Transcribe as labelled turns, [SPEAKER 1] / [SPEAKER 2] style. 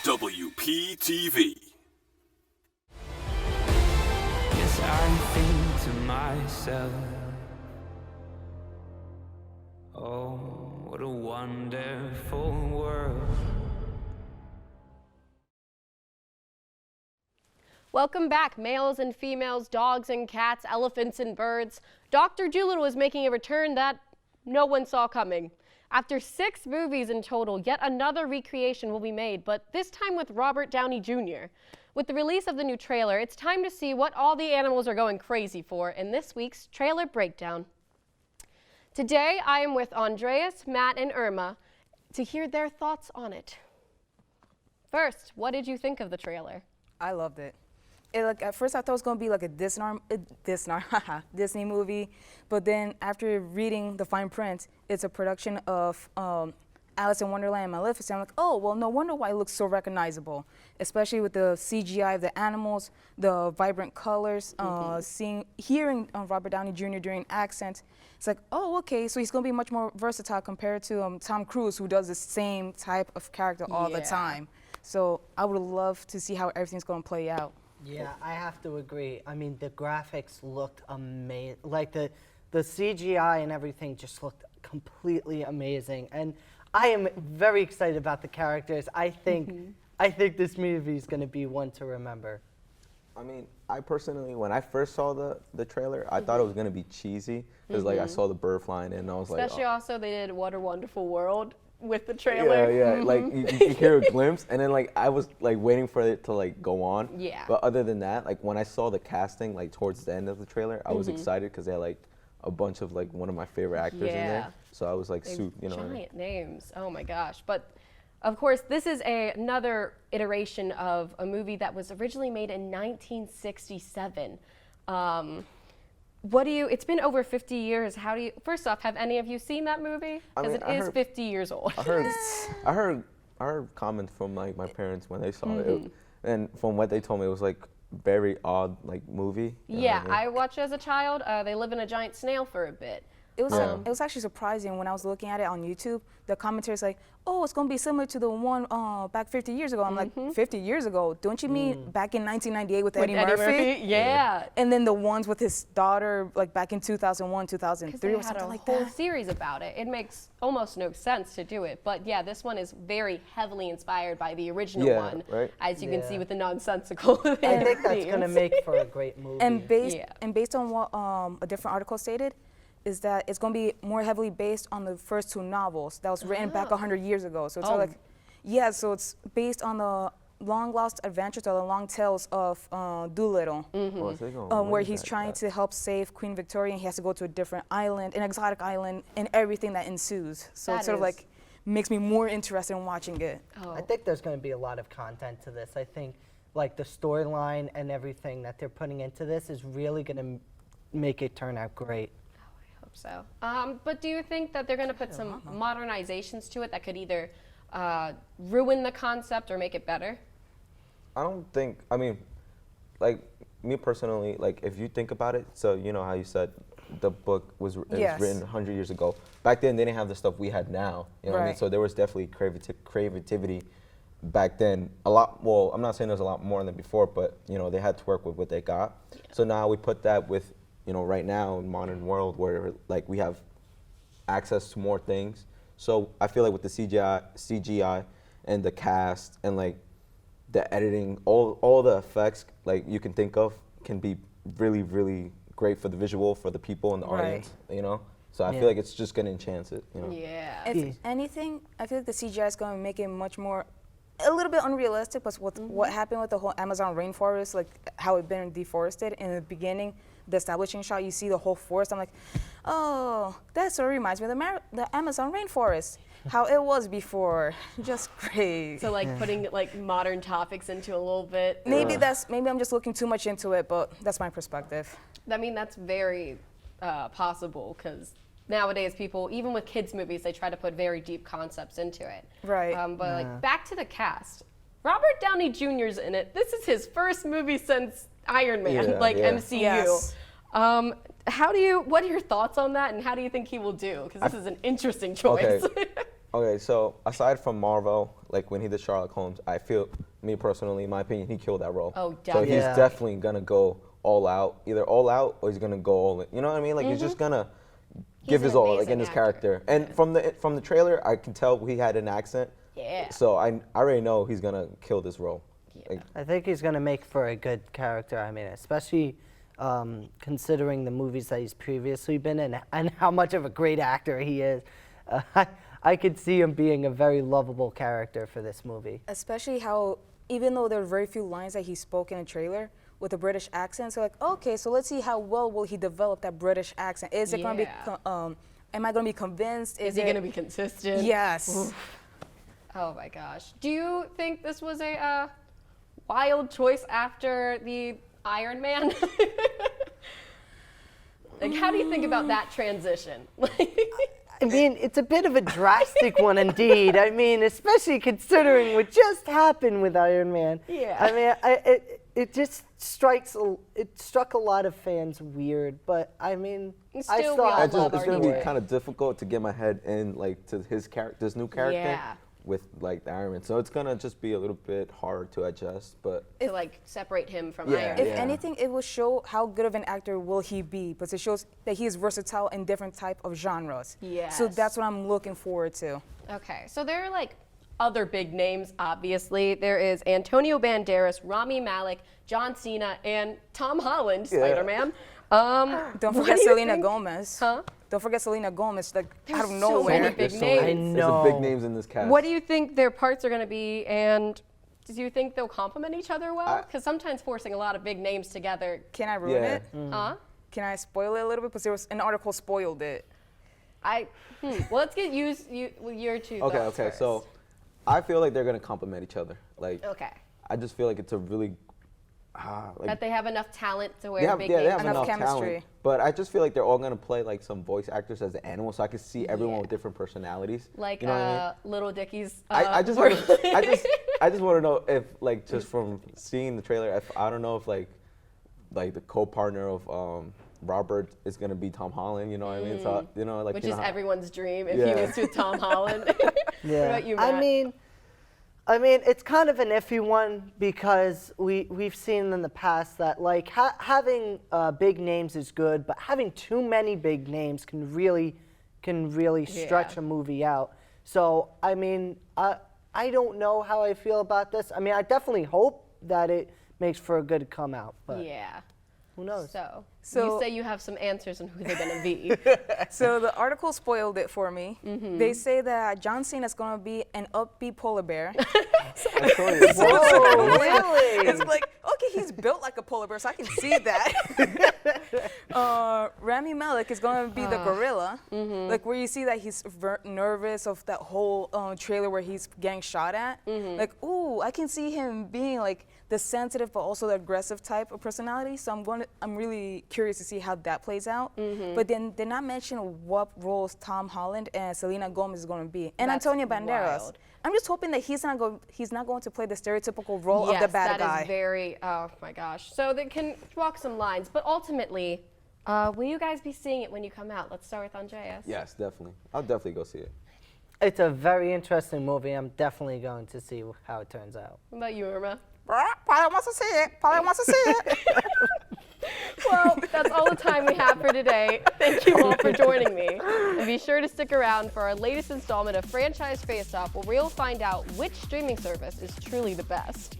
[SPEAKER 1] WPTV.
[SPEAKER 2] Yes, I think to myself, oh, what a wonderful world.
[SPEAKER 3] Welcome back, males and females, dogs and cats, elephants and birds. Dr. Dolittle is making a return that no one saw coming. After 6 movies in total, yet another recreation will be made, but this time with Robert Downey Jr. With the release of the new trailer, it's time to see what all the animals are going crazy for in this week's Trailer Breakdown. Today, I am with Andreas, Matt, and Irma to hear their thoughts on it. First, what did you think of the trailer?
[SPEAKER 4] I loved it. At first I thought it was going to be like a Disney movie, but then after reading the fine print, it's a production of Alice in Wonderland and Maleficent. I'm like, oh, well, no wonder why it looks so recognizable, especially with the CGI of the animals, the vibrant colors, hearing Robert Downey Jr. during accents. It's like, oh, okay, so he's going to be much more versatile compared to Tom Cruise, who does the same type of character all the time. So I would love to see how everything's going to play out.
[SPEAKER 5] Yeah, I have to agree. I mean, the graphics looked amazing. Like the CGI and everything just looked completely amazing. And I am very excited about the characters. I think this movie is going to be one to remember.
[SPEAKER 6] I mean, I personally, when I first saw the trailer, I thought it was going to be cheesy because like I saw the bird flying in and I was
[SPEAKER 3] Especially
[SPEAKER 6] like,
[SPEAKER 3] also they did What a Wonderful World with the trailer.
[SPEAKER 6] Yeah, like you hear a glimpse, and then like I was like waiting for it to like go on.
[SPEAKER 3] Yeah.
[SPEAKER 6] But other than that, like when I saw the casting like towards the end of the trailer, I was excited because they had like a bunch of like one of my favorite actors in there. So I was like,
[SPEAKER 3] giant names. Oh my gosh. But of course, this is another iteration of a movie that was originally made in 1967. It's been over 50 years. First off, have any of you seen that movie? Because it is 50 years old.
[SPEAKER 6] I heard comments from like my parents when they saw it, and from what they told me, it was like very odd like movie.
[SPEAKER 3] Yeah, I watched it as a child. They live in a giant snail for a bit.
[SPEAKER 4] It was actually surprising when I was looking at it on YouTube. The commentary's like, oh, it's going to be similar to the one back 50 years ago. I'm like, 50 years ago? Don't you mean back in 1998 with Eddie Murphy?
[SPEAKER 3] Yeah.
[SPEAKER 4] And then the ones with his daughter, like back in 2001, 2003 or something like that.
[SPEAKER 3] They had a whole series about it. It makes almost no sense to do it. But yeah, this one is very heavily inspired by the original one, as you can see with the nonsensical
[SPEAKER 5] I think that's going to make for a great movie.
[SPEAKER 4] And based on what a different article stated, is that it's going to be more heavily based on the first 2 novels that was written back 100 years ago. So it's so it's based on the long lost adventures or the long tales of Dolittle, where he's trying to help save Queen Victoria, and he has to go to a different island, an exotic island, and everything that ensues. So it sort of like makes me more interested in watching it.
[SPEAKER 5] I think there's going to be a lot of content to this. I think like the storyline and everything that they're putting into this is really going to make it turn out great.
[SPEAKER 3] So, but do you think that they're going to put some modernizations to it that could either ruin the concept or make it better?
[SPEAKER 6] I don't think. I mean, like me personally, like if you think about it, so you know how you said the book was written 100 years ago. Back then, they didn't have the stuff we had now. You know what I mean? So there was definitely creativity back then. A lot. Well, I'm not saying there's a lot more than before, but you know they had to work with what they got. Yeah. So now we put that with. You know, right now in modern world where like we have access to more things. So I feel like with the CGI and the cast and like the editing, all the effects like you can think of can be really, really great for the visual, for the people and the audience, you know? So I feel like it's just gonna enhance it, you know?
[SPEAKER 3] Yeah.
[SPEAKER 4] If anything, I feel like the CGI is gonna make it much more, a little bit unrealistic, but what happened with the whole Amazon rainforest, like how it been deforested in the beginning, the establishing shot, you see the whole forest. I'm like, oh, that sort of reminds me of the Amazon rainforest, how it was before. Just great.
[SPEAKER 3] So like putting like modern topics into a little bit.
[SPEAKER 4] Maybe I'm just looking too much into it, but that's my perspective.
[SPEAKER 3] I mean, that's very possible because nowadays people, even with kids movies, they try to put very deep concepts into it.
[SPEAKER 4] Right.
[SPEAKER 3] But like back to the cast. Robert Downey Jr.'s in it. This is his first movie since Iron Man, MCU.
[SPEAKER 4] Yes.
[SPEAKER 3] What are your thoughts on that, and how do you think he will do? Because this is an interesting choice.
[SPEAKER 6] Okay, so aside from Marvel, like when he did Sherlock Holmes, I feel, me personally, in my opinion, he killed that role.
[SPEAKER 3] Oh,
[SPEAKER 6] So
[SPEAKER 3] definitely.
[SPEAKER 6] he's
[SPEAKER 5] Yeah.
[SPEAKER 6] definitely gonna go all out, either all out or he's gonna go all in. You know what I mean? Like he's just gonna give
[SPEAKER 3] He's
[SPEAKER 6] his
[SPEAKER 3] an
[SPEAKER 6] all, like in
[SPEAKER 3] amazing
[SPEAKER 6] his
[SPEAKER 3] actor.
[SPEAKER 6] character. And from the trailer, I can tell he had an accent.
[SPEAKER 3] Yeah.
[SPEAKER 6] So I already know he's gonna kill this role. Like,
[SPEAKER 5] I think he's going to make for a good character. I mean, especially considering the movies that he's previously been in and how much of a great actor he is. I could see him being a very lovable character for this movie.
[SPEAKER 4] Especially how, even though there are very few lines that he spoke in a trailer with a British accent, so like, okay, so let's see how well will he develop that British accent. Is it going to be,
[SPEAKER 3] Yeah.
[SPEAKER 4] am I going to be convinced?
[SPEAKER 3] Is he going to be consistent?
[SPEAKER 4] Yes.
[SPEAKER 3] Oof. Oh my gosh. Do you think this was a wild choice after the Iron Man? Like, how do you think about that transition?
[SPEAKER 5] I mean, it's a bit of a drastic one indeed. I mean, especially considering what just happened with Iron Man.
[SPEAKER 3] Yeah.
[SPEAKER 5] I mean, it just struck a lot of fans weird, but I mean,
[SPEAKER 3] Still,
[SPEAKER 5] I
[SPEAKER 3] we
[SPEAKER 5] still
[SPEAKER 3] all
[SPEAKER 5] have
[SPEAKER 3] love
[SPEAKER 6] it's
[SPEAKER 3] our
[SPEAKER 6] gonna
[SPEAKER 3] new
[SPEAKER 6] be
[SPEAKER 3] way.
[SPEAKER 6] kind of difficult to get my head in like to his character, this new character,
[SPEAKER 3] Yeah.
[SPEAKER 6] with like the Iron Man. So it's gonna just be a little bit hard to adjust. But
[SPEAKER 3] To like separate him from
[SPEAKER 6] Yeah.
[SPEAKER 3] Iron
[SPEAKER 4] If
[SPEAKER 3] Man.
[SPEAKER 4] anything, it will show how good of an actor will he be, because it shows that he is versatile in different type of genres. So
[SPEAKER 3] Yes.
[SPEAKER 4] that's what I'm looking forward to.
[SPEAKER 3] Okay, so there are like other big names, obviously. There is Antonio Banderas, Rami Malek, John Cena, and Tom Holland, Spider-Man.
[SPEAKER 4] Don't
[SPEAKER 3] what
[SPEAKER 4] forget
[SPEAKER 3] do you
[SPEAKER 4] Selena
[SPEAKER 3] think-
[SPEAKER 4] Gomez.
[SPEAKER 3] Huh?
[SPEAKER 4] Don't forget Selena Gomez, like
[SPEAKER 3] There's
[SPEAKER 4] out of
[SPEAKER 3] so
[SPEAKER 4] nowhere.
[SPEAKER 3] many big
[SPEAKER 6] there's
[SPEAKER 3] names.
[SPEAKER 5] I
[SPEAKER 6] There's
[SPEAKER 5] know.
[SPEAKER 6] some big names in this cast.
[SPEAKER 3] What do you think their parts are going to be, and do you think they'll complement each other well? Because sometimes forcing a lot of big names together,
[SPEAKER 4] Can I ruin
[SPEAKER 6] Yeah.
[SPEAKER 4] it?
[SPEAKER 3] huh?
[SPEAKER 4] Can I spoil it a little bit? Because there was an article spoiled it.
[SPEAKER 3] Well, let's get your two
[SPEAKER 6] Okay,
[SPEAKER 3] thoughts
[SPEAKER 6] okay.
[SPEAKER 3] first.
[SPEAKER 6] So I feel like they're gonna complement each other. Like
[SPEAKER 3] Okay.
[SPEAKER 6] I just feel like it's a really like
[SPEAKER 3] That they have enough talent to wear
[SPEAKER 6] they have,
[SPEAKER 3] big
[SPEAKER 6] yeah,
[SPEAKER 3] names.
[SPEAKER 6] they have
[SPEAKER 4] Enough
[SPEAKER 6] enough
[SPEAKER 4] chemistry.
[SPEAKER 6] talent. But I just feel like they're all gonna play like some voice actors as the animals, so I could see everyone
[SPEAKER 3] Yeah.
[SPEAKER 6] with different personalities.
[SPEAKER 3] Like
[SPEAKER 6] you know what I mean?
[SPEAKER 3] Little Dickie's.
[SPEAKER 6] I just
[SPEAKER 3] Wor-
[SPEAKER 6] wanna, I just want to know if like just from seeing the trailer, if I don't know if like the co-partner of Robert is gonna be Tom Holland. You know what I mean? So you know like
[SPEAKER 3] which
[SPEAKER 6] you
[SPEAKER 3] is
[SPEAKER 6] know how-
[SPEAKER 3] everyone's dream if
[SPEAKER 6] Yeah.
[SPEAKER 3] he was with Tom Holland. What about you, Matt?
[SPEAKER 5] I mean, it's kind of an iffy one because we've seen in the past that like having big names is good, but having too many big names can really stretch
[SPEAKER 3] Yeah.
[SPEAKER 5] a movie out. So I mean, I don't know how I feel about this. I mean, I definitely hope that it makes for a good come out, but
[SPEAKER 3] Yeah.
[SPEAKER 5] who knows?
[SPEAKER 3] So
[SPEAKER 4] So-
[SPEAKER 3] you say you have some answers on who they're gonna be.
[SPEAKER 4] So the article spoiled it for me.
[SPEAKER 3] Mm-hmm.
[SPEAKER 4] They say that John Cena is going to be an upbeat polar bear.
[SPEAKER 6] I saw you.
[SPEAKER 5] Whoa, really?
[SPEAKER 4] It's like, okay, he's built like a polar bear, so I can see that. Rami Malek is going to be the gorilla. Like where you see that he's nervous of that whole trailer where he's getting shot at. Like, ooh, I can see him being like the sensitive but also the aggressive type of personality. So I'm really curious to see how that plays out. But then they're not mentioning what roles Tom Holland and Selena Gomez is going to be, and
[SPEAKER 3] That's
[SPEAKER 4] Antonio Banderas.
[SPEAKER 3] wild.
[SPEAKER 4] I'm just hoping that he's not going to play the stereotypical role of the bad guy.
[SPEAKER 3] That is very, oh my gosh. So they can walk some lines, but ultimately, will you guys be seeing it when you come out? Let's start with Andreas.
[SPEAKER 6] Yes, definitely. I'll definitely go see it.
[SPEAKER 5] It's a very interesting movie. I'm definitely going to see how it turns out.
[SPEAKER 3] What about you, Irma?
[SPEAKER 4] Probably wants to see it. Probably wants to see it.
[SPEAKER 3] Well, that's all the time we have for today. Thank you all for joining me. And be sure to stick around for our latest installment of Franchise Face Off, where we'll find out which streaming service is truly the best.